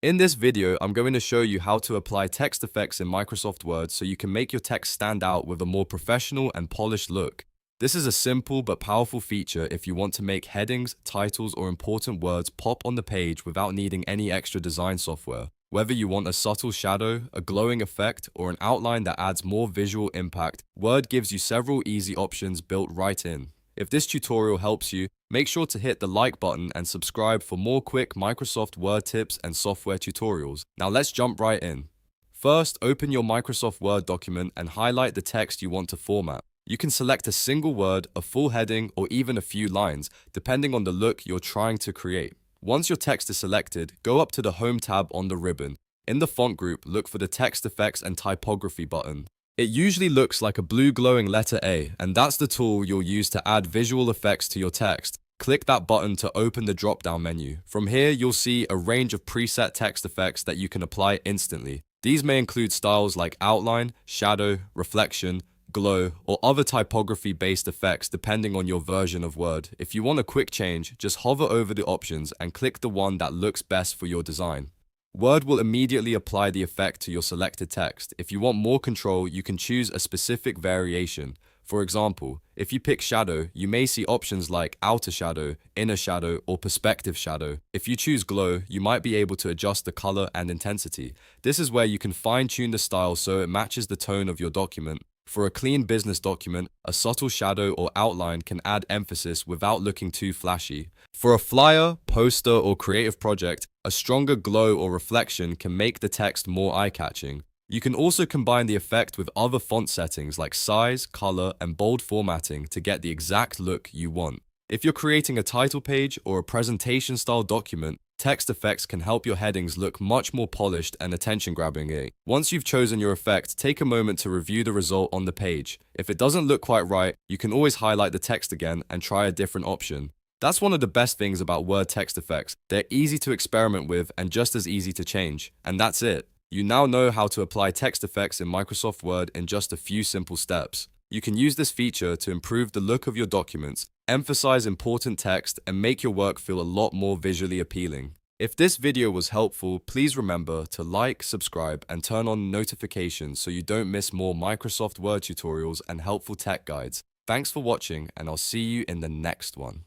In this video, I'm going to show you how to apply text effects in Microsoft Word so you can make your text stand out with a more professional and polished look. This is a simple but powerful feature if you want to make headings, titles, or important words pop on the page without needing any extra design software. Whether you want a subtle shadow, a glowing effect, or an outline that adds more visual impact, Word gives you several easy options built right in. If this tutorial helps you, make sure to hit the like button and subscribe for more quick Microsoft Word tips and software tutorials. Now let's jump right in. First, open your Microsoft Word document and highlight the text you want to format. You can select a single word, a full heading, or even a few lines, depending on the look you're trying to create. Once your text is selected, go up to the Home tab on the ribbon. In the font group, look for the Text Effects and Typography button. It usually looks like a blue glowing letter A, and that's the tool you'll use to add visual effects to your text. Click that button to open the drop-down menu. From here, you'll see a range of preset text effects that you can apply instantly. These may include styles like outline, shadow, reflection, glow, or other typography-based effects depending on your version of Word. If you want a quick change, just hover over the options and click the one that looks best for your design. Word will immediately apply the effect to your selected text. If you want more control, you can choose a specific variation. For example, if you pick shadow, you may see options like outer shadow, inner shadow, or perspective shadow. If you choose glow, you might be able to adjust the color and intensity. This is where you can fine-tune the style so it matches the tone of your document. For a clean business document, a subtle shadow or outline can add emphasis without looking too flashy. For a flyer, poster, or creative project, a stronger glow or reflection can make the text more eye-catching. You can also combine the effect with other font settings like size, color, and bold formatting to get the exact look you want. If you're creating a title page or a presentation-style document, text effects can help your headings look much more polished and attention-grabbing. Once you've chosen your effect, take a moment to review the result on the page. If it doesn't look quite right, you can always highlight the text again and try a different option. That's one of the best things about Word text effects. They're easy to experiment with and just as easy to change. And that's it. You now know how to apply text effects in Microsoft Word in just a few simple steps. You can use this feature to improve the look of your documents, emphasize important text, and make your work feel a lot more visually appealing. If this video was helpful, please remember to like, subscribe, and turn on notifications so you don't miss more Microsoft Word tutorials and helpful tech guides. Thanks for watching, and I'll see you in the next one.